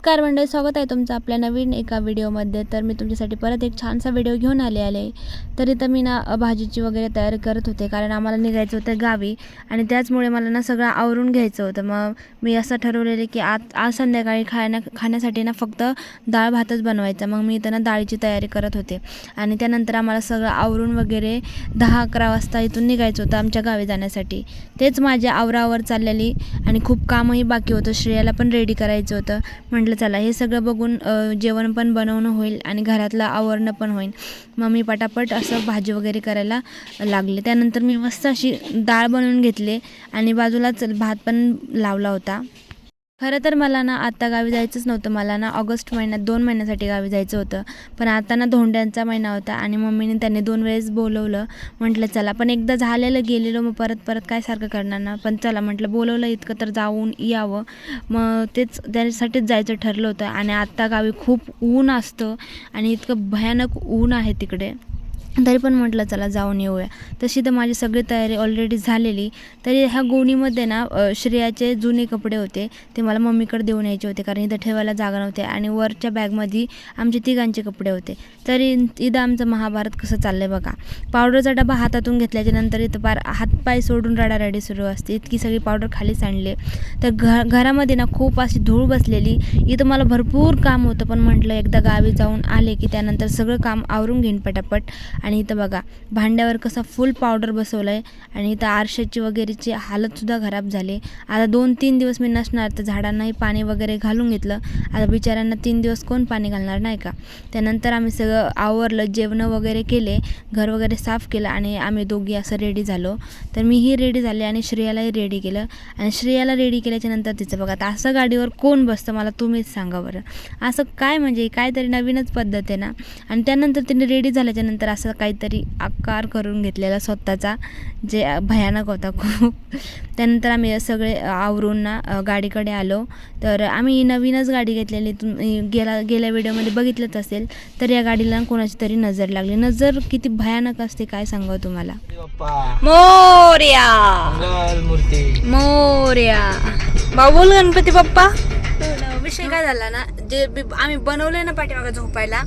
नमस्कार मंडळी, स्वागत आहे तुमचं आपल्या नवीन एका व्हिडिओमध्ये। तर मी तुमच्यासाठी परत एक छानसा व्हिडिओ घेऊन आले। तर इथं मी ना भाजीची वगैरे तयारी करत होते, कारण आम्हाला निघायचं होतं गावी आणि त्याचमुळे मला ना सगळं आवरून घ्यायचं होतं। मग मी असं ठरवलेलं की आज संध्याकाळी खाण्यासाठी ना फक्त डाळ भातच बनवायचा। मग मी इथं ना डाळीची तयारी करत होते आणि त्यानंतर आम्हाला सगळं आवरून वगैरे 10-11 वाजता इथून निघायचं होतं आमच्या गावी जाण्यासाठी। तेच माझ्या आवरावर चाललेली आणि खूप कामही बाकी होतं। श्रेयाला पण रेडी करायचं होतं। म्हटलं चला हे सगळं बघून जेवण पण बनवणं होईल आणि घरातलं आवरणं पण होईल। मग मी पटापट असं भाजी वगैरे करायला लागले। त्यानंतर मी मस्त अशी डाळ बनवून घेतली आणि बाजूलाच भात पण लावला होता। खरं तर मला ना आत्ता गावी जायचंच नव्हतं। मला ना ऑगस्ट महिन्यात 2 महिन्यासाठी गावी जायचं होतं, पण आता ना धोंड्यांचा महिना होता आणि मम्मीने त्यांनी 2 वेळेस बोलवलं। म्हटलं चला, पण एकदा झालेलं गेलेलो, मग परत काय सारखं करणार ना। पण चला म्हटलं, बोलवलं इतकं तर जाऊन यावं। मग तेच त्यासाठीच जायचं ठरलं होतं। आणि आत्ता गावी खूप ऊन असतं आणि इतकं भयानक ऊन आहे तिकडे, तरी पण म्हटलं चला जाऊन येऊया। तशी तर माझी सगळी तयारी ऑलरेडी झालेली। तरी ह्या गोणीमध्ये ना श्रेयाचे जुने कपडे होते, ते मला मम्मीकडे देऊन यायचे होते, कारण इथं ठेवायला जागा नव्हते। आणि वरच्या बॅगमध्ये आमचे तिघांचे कपडे होते। तरी इथं आमचं महाभारत कसं चाललं बघा। पावडरचा डबा हातातून घेतल्याच्यानंतर इथं पार हातपाय सोडून रडारडी सुरू असते, इतकी सगळी पावडर खाली सांडली। तर घरामध्ये ना खूप अशी धूळ बसलेली। इथं मला भरपूर काम होतं, पण म्हटलं एकदा गावी जाऊन आले की त्यानंतर सगळं काम आवरून घेईन पटापट। आणि इथं बघा भांड्यावर कसं फुल पावडर बसवलं आहे आणि इथं आरशाची वगैरेची हालतसुद्धा खराब झाली। आता 2-3 दिवस मी नसणार, तर झाडांनाही पाणी वगैरे घालून घेतलं। आता बिचाऱ्यांना 3 दिवस कोण पाणी घालणार नाही का। त्यानंतर आम्ही सगळं आवरलं, जेवणं वगैरे केले, घर वगैरे साफ केलं आणि आम्ही दोघी असं रेडी झालो। तर मीही रेडी झाले आणि श्रेयालाही रेडी केलं। आणि श्रेयाला रेडी केल्याच्यानंतर तिचं बघा, आता असं गाडीवर कोण बसतं मला तुम्हीच सांगा बरं। असं काय म्हणजे काहीतरी नवीनच पद्धत आहे ना। आणि त्यानंतर तिने रेडी झाल्याच्यानंतर असं काहीतरी आकार करून घेतलेला स्वतःचा, जे भयानक होता खूप। त्यानंतर आम्ही सगळे आवरून ना गाडीकडे आलो। तर आम्ही नवीनच गाडी घेतलेली, तुम्ही गेल्या व्हिडिओमध्ये बघितलंच असेल। तर या गाडीला कोणाची तरी नजर लागली। नजर किती भयानक असते काय सांगावं तुम्हाला। मोरया मोरया बाबुल गणपती बाप्पा। विषय काय झाला ना, जे आम्ही बनवलंय ना पाठीमागं झोपायला,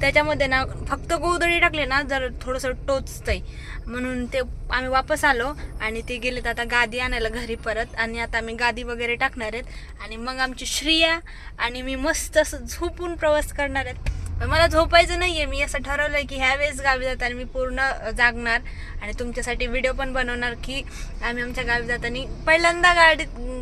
त्याच्यामध्ये ना फक्त गोधडी टाकले ना जर थोडंसं टोचतंय, म्हणून ते आम्ही वापस आलो आणि ते गेलेत आता गादी आणायला घरी परत। आणि आता आम्ही गादी वगैरे टाकणार आहेत आणि मग आमची श्रेया आणि मी मस्त असं झोपून प्रवास करणार आहेत। मला झोपायचं नाही आहे, मी असं ठरवलं आहे की ह्या वेळेस गावी जाताना मी पूर्ण जागणार आणि तुमच्यासाठी व्हिडिओ पण बनवणार की आम्ही आमच्या गावी जाताना पहिल्यांदा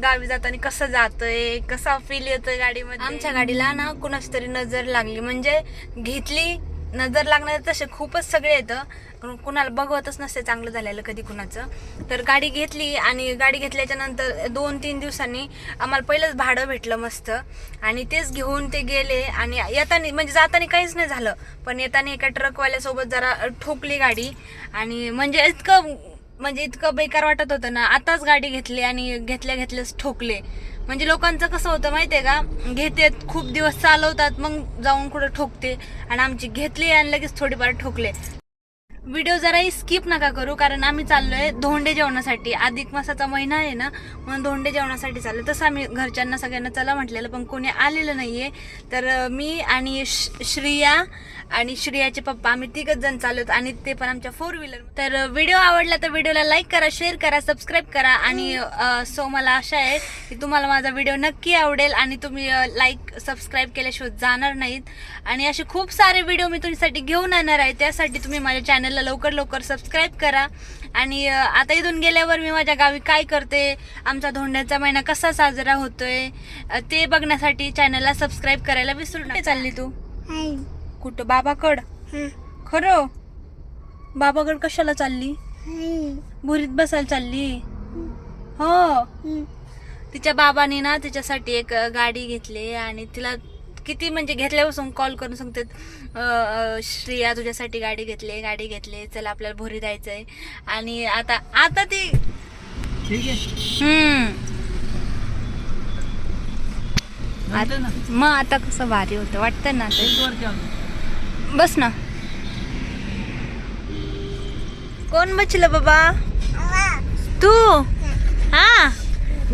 गावी जाताना कसं जातोय, कसा फील येतोय गाडीमध्ये। आमच्या गाडीला ना कुणाची तरी नजर लागली, म्हणजे घेतली नजर लागणार तसे खूपच सगळे येतं, कुणाला बघवतच नसते चांगलं झालेलं कधी कुणाचं। तर गाडी घेतली आणि गाडी घेतल्याच्या नंतर 2-3 दिवसांनी आम्हाला पहिलंच भाडं भेटलं मस्त, आणि तेच घेऊन ते गेले। आणि येताना म्हणजे जाताना काहीच नाही झालं, पण येताना एका ट्रकवाल्यासोबत जरा ठोकली गाडी। आणि म्हणजे इतकं बेकार वाटत होतं ना। आताच गाडी घेतली आणि घेतल्याच ठोकले। म्हणजे लोकांचं कसं होतं माहिती आहे का, घेतात खूप दिवस चालवतात, मग जाऊन कुठं ठोकते। आणि आमची घेतली आणि लगेच थोडीफार ठोकले। व्हिडिओ जराही स्किप नका करू, कारण आम्ही चाललोय धोंडे जेवणासाठी। अधिक मासाचा महिना आहे ना, म्हणून धोंडे जेवणासाठी चाललोय। तसं आम्ही घरच्यांना सगळ्यांना चला म्हटलेलं, पण कोणी आलेलं नाहीये। तर मी आणि श्रेया आणि श्रेयाचे पप्पा आम्ही 3 जण चाललोत, आणि ते पण आमच्या 4 व्हीलर। तर व्हिडिओ आवडला तर व्हिडिओला लाईक करा, शेअर करा, सबस्क्राईब करा। आणि सो मला आशा आहे की तुम्हाला माझा व्हिडिओ नक्की आवडेल आणि तुम्ही लाईक सबस्क्राईब केल्याशिवाय जाणार नाहीत। आणि असे खूप सारे व्हिडिओ मी तुमच्यासाठी घेऊन येणार आहे, त्यासाठी तुम्ही माझ्या चॅनलला लवकर सबस्क्राईब करा। आणि आता इथून गेल्यावर मी माझ्या गावी काय करते, आमचा धोंड्याचा महिना कसा साजरा होतोय, ते बघण्यासाठी चॅनलला सबस्क्राईब करायला विसरू नका। चालली तू कुठं? बाबाकड? खरं? बाबाकड कशाला चालली? भुरीत बसायला चालली हो। तिच्या बाबांनी ना तिच्यासाठी एक गाडी घेतली आणि तिला किती म्हणजे घेतल्यापासून कॉल करून सांगतात, श्रेया तुझ्यासाठी गाडी घेतली, चला आपल्याला भोरी जायचंय। आणि आता ती ठीक आहे। मग आता कसं भारी होतं वाटतं ना। बस ना। कोण बचलं बाबा? तू? हा,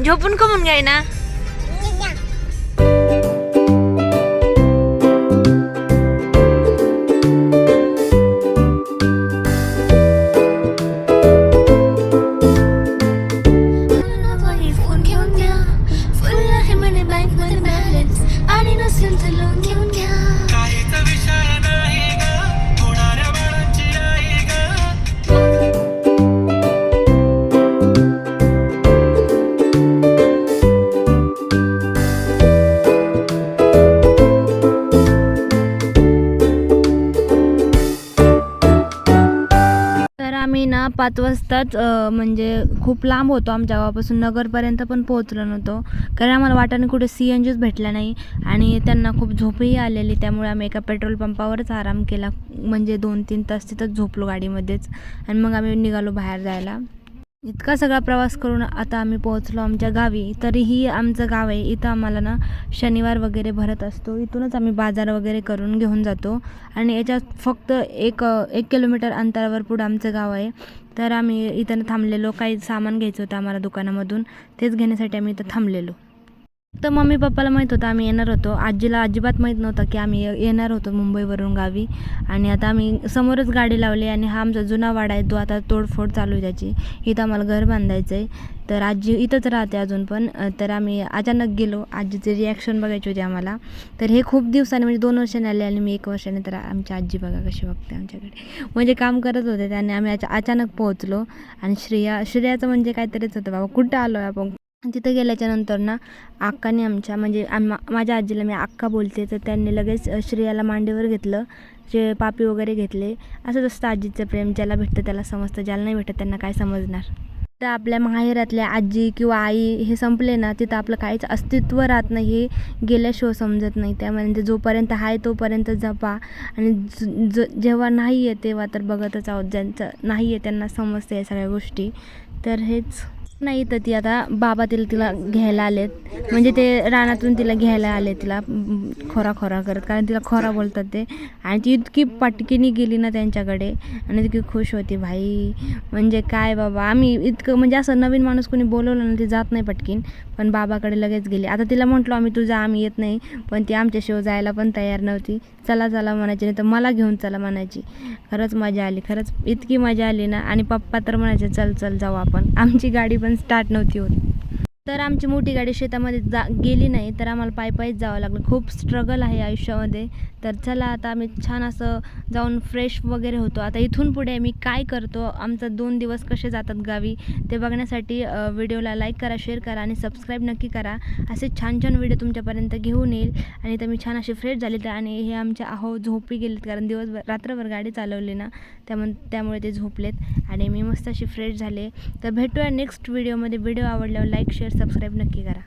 झोपून कमून घ्याय ना। सिंधलो न्यून्या काहीच विषय नाही ग होणाऱ्या बाळांची आई ग. तर आम्ही ना 5 वाजताच म्हणजे खूप लांब होतो आमच्या गावापासून, नगरपर्यंत पण पोहोचलो नव्हतो, कारण आम्हाला वाटाने कुठे CNGच भेटला नाही आणि त्यांना खूप झोपही आलेली. त्यामुळे आम्ही एका पेट्रोल पंपावरच आराम केला, म्हणजे 2-3 तास तिथंच झोपलो गाडीमध्येच आणि मग आम्ही निघालो बाहेर जायला. इतका सगळा प्रवास करून आता आम्ही पोहोचलो आमच्या गावी. तरीही आमचं गाव आहे, इथं आम्हाला ना शनिवार वगैरे भरत असतो, इथूनच आम्ही बाजार वगैरे करून घेऊन जातो आणि याच्यात फक्त एक किलोमीटर अंतरावर पुढं आमचं गाव आहे. तर आम्ही इथं थांबलेलो, काही सामान घ्यायचं होतं आम्हाला दुकानामधून, तेच घेण्यासाठी आम्ही इथं थांबलेलो. तर मम्मी पप्पाला माहीत होतं आम्ही येणार होतो, आजीला अजिबात माहीत नव्हतं की आम्ही येणार होतो मुंबईवरून गावी. आणि आता आम्ही समोरच गाडी लावली आणि हा आमचा जुना वाडा आहे, तो आता तोडफोड चालू आहे त्याची. इथं आम्हाला घर बांधायचं आहे, तर आजी इथंच राहते अजून पण. तर आम्ही अचानक गेलो, आजीचे रिॲक्शन बघायची होती आम्हाला. तर हे खूप दिवसांनी, म्हणजे 2 वर्षांनी आले आणि मी 1 वर्षाने. तर आमची आजी बघा कशी बघते आमच्याकडे, म्हणजे काम करत होते त्याने आम्ही अचानक पोहोचलो. आणि श्रेयाचं म्हणजे काहीतरीच होतं, बाबा कुठं आलो आहे आपण. तिथं गेल्याच्यानंतर ना अक्काने आमच्या, म्हणजे माझ्या आजीला मी अक्का बोलते, तर त्यांनी लगेच श्रेयाला मांडीवर घेतलं, जे पापी वगैरे घेतले. असंच असतं आजीचं प्रेम, ज्याला भेटतं त्याला समजतं, ज्याला नाही भेटत त्यांना काय समजणार. तर आपल्या माहेरातल्या आजी किंवा आई हे संपले ना, तिथं आपलं काहीच अस्तित्व राहत नाही, हे गेल्याशिवाय समजत नाही. त्यामुळे जोपर्यंत आहे तोपर्यंत जपा, आणि जेव्हा नाही आहे तेव्हा तर बघतच आहोत, ज्यांचं नाही आहे त्यांना समजते या सगळ्या गोष्टी. तर हेच नाही, तर ती आता बाबा तिला घ्यायला आलेत, म्हणजे ते रानातून तिला घ्यायला आले, तिला खोरा करत, कारण तिला खोरा बोलतात ते. आणि ती इतकी पटकीने गेली ना त्यांच्याकडे आणि इतकी खुश होती भाई, म्हणजे काय बाबा. आम्ही इतकं, म्हणजे असं नवीन माणूस कोणी बोलवलं ना ती जात नाही पटकीन, पण बाबाकडे लगेच गेली. आता तिला म्हटलो आम्ही तुझा आम्ही येत नाही, पण ती आमच्याशिवाय जायला पण तयार नव्हती. चला म्हणायची, नाही तर मला घेऊन चला म्हणायची. खरंच मजा आली, खरंच इतकी मजा आली ना. आणि पप्पा तर म्हणायचे चल जाऊ आपण, आमची गाडी पण स्टार्ट नव्हती होत. तर आमची मोठी गाडी शेतामध्ये गेली नाही, तर आम्हाला पायीच जावं लागलं. खूप स्ट्रगल आहे आयुष्यामध्ये. तर चला आता आम्ही छान असं जाऊन फ्रेश वगैरे होतो. आता इथून पुढे मी काय करतो, आमचं 2 दिवस कसे जातात गावी, ते बघण्यासाठी व्हिडिओला लाईक करा, शेअर करा आणि सबस्क्राईब नक्की करा. असे छान व्हिडिओ तुमच्यापर्यंत घेऊन येईल. आणि तर मी छान अशी फ्रेश झाली, तर आणि हे आमच्या झोपी गेलेत, कारण रात्रभर गाडी चालवली ना, त्यामुळे ते झोपलेत आणि मी मस्त अशी फ्रेश झाले. तर भेटूया नेक्स्ट व्हिडिओमध्ये. व्हिडिओ आवडल्यावर लाईक शेअर सबस्क्राईब नक्की करा.